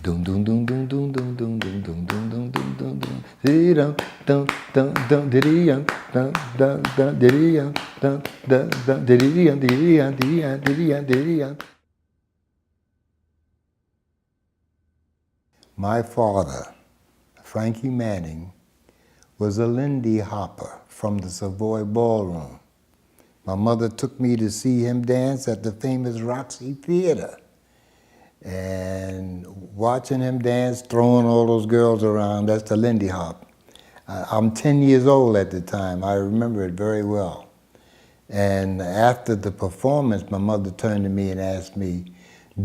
Dum dum dum dum dum dum dum dum dum dum dum dum dum dum. Diddy dum dum dum dum diddy dum dum dum dum diddy dum dum dum dum diddy dum diddy dum diddy dum diddy dum diddy dum. My father, Frankie Manning, was a Lindy Hopper from the Savoy Ballroom. My mother took me to see him dance at the famous Roxy Theater. And watching him dance, throwing all those girls around, that's the Lindy Hop. I'm 10 years old at the time. I remember it very well. And after the performance, my mother turned to me and asked me,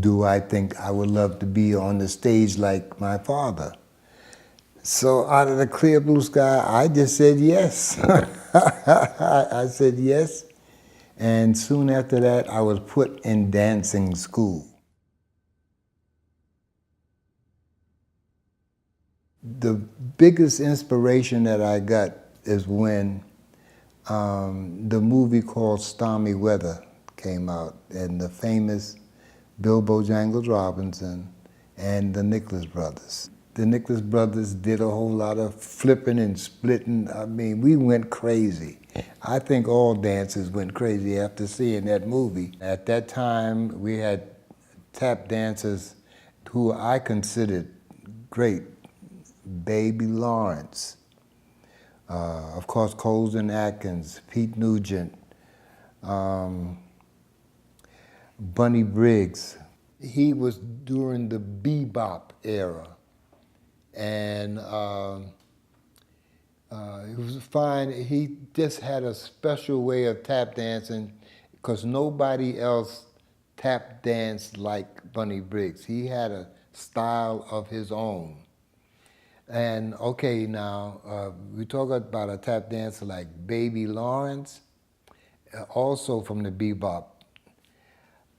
do I think I would love to be on the stage like my father? So out of the clear blue sky, I just said yes. I said yes. And soon after that, I was put in dancing school. The biggest inspiration that I got is when the movie called Stormy Weather came out, and the famous Bill Bojangles Robinson and the Nicholas Brothers. The Nicholas Brothers did a whole lot of flipping and splitting. I mean, we went crazy. I think all dancers went crazy after seeing that movie. At that time, we had tap dancers who I considered great. Baby Lawrence, of course, Colson Atkins, Pete Nugent, Bunny Briggs. He was during the bebop era, and it was fine. He just had a special way of tap dancing because nobody else tap danced like Bunny Briggs. He had a style of his own. And okay, now we talk about a tap dancer like Baby Lawrence, also from the bebop.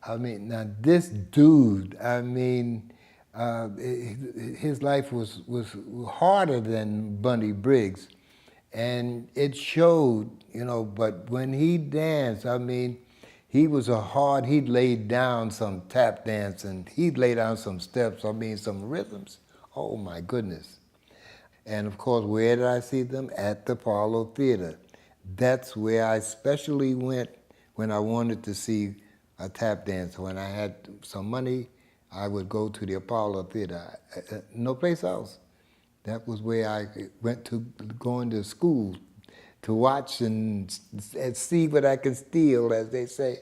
I mean, now this dude, I mean, his life was harder than Bunny Briggs, and it showed, you know. But when he danced, I mean, he'd laid down some tap dance, and he'd lay down some steps. I mean, some rhythms. Oh my goodness. And of course, where did I see them? At the Apollo Theater. That's where I especially went when I wanted to see a tap dancer. When I had some money, I would go to the Apollo Theater. No place else. That was where I went to going to school to watch and see what I could steal, as they say.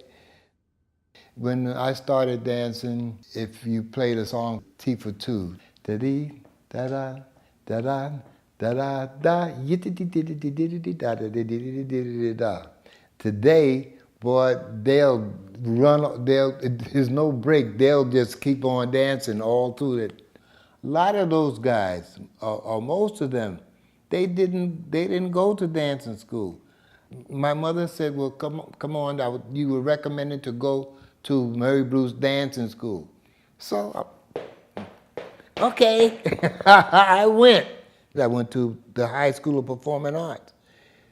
When I started dancing, if you play the song T for Two, da-dee, da-da, da-da, da-da, da, da. Today, boy, they'll run, there's no break. They'll just keep on dancing all through it. A lot of those guys, or most of them, they didn't go to dancing school. My mother said, well, come on, you were recommended to go to Mary Bruce dancing school. So, okay, I went. I went to the High School of Performing Arts.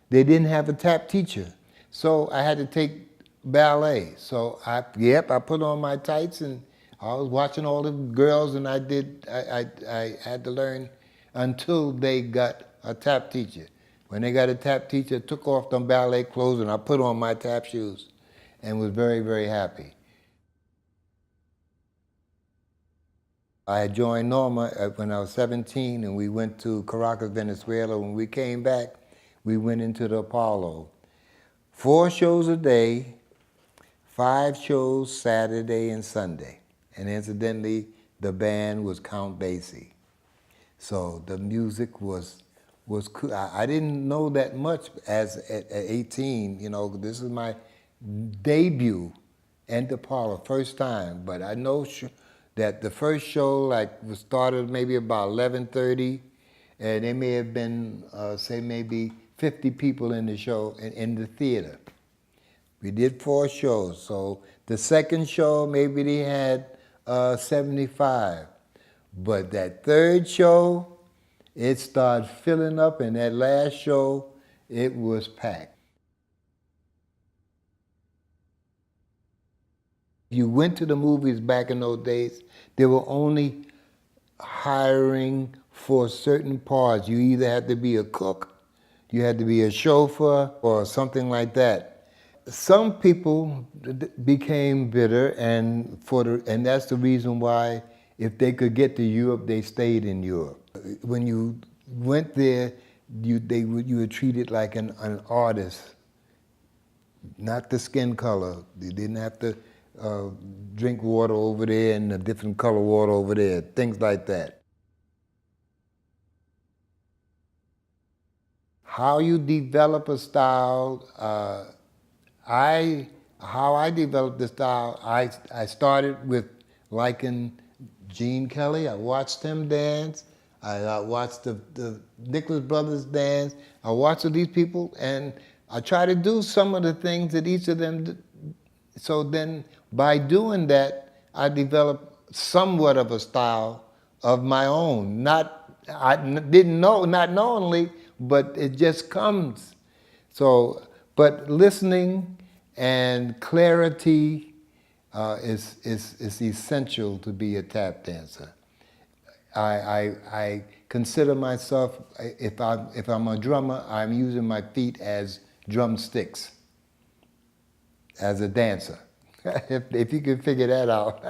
They didn't have a tap teacher, so I had to take ballet. So I put on my tights and I was watching all the girls, and I had to learn until they got a tap teacher. When they got a tap teacher, I took off them ballet clothes and I put on my tap shoes and was very, very happy. I had joined Norma when I was 17, and we went to Caracas, Venezuela. When we came back, we went into the Apollo. 4 shows a day, 5 shows Saturday and Sunday. And incidentally, the band was Count Basie. So the music was cool. I didn't know that much at 18, you know. This is my debut in the Apollo, first time. But I know that the first show was started maybe about 11:30, and there may have been, say, maybe 50 people in the show, in the theater. We did 4 shows. So the second show, maybe they had 75. But that third show, it started filling up, and that last show, it was packed. You went to the movies back in those days, there were only hiring for certain parts. You either had to be a cook, you had to be a chauffeur, or something like that. Some people became bitter, and that's the reason why, if they could get to Europe, they stayed in Europe. When you went there, you were treated like an artist, not the skin color. You didn't have to drink water over there and a different color water over there, things like that. How you develop a style, how I developed the style, I started with liking Gene Kelly. I watched him dance. I watched the Nicholas Brothers dance. I watched these people, and I try to do some of the things that each of them did. So then, by doing that, I developed somewhat of a style of my own. I didn't know, not knowingly, but it just comes. So, but listening and clarity is essential to be a tap dancer. I consider myself, if I'm a drummer, I'm using my feet as drumsticks, as a dancer. If you can figure that out.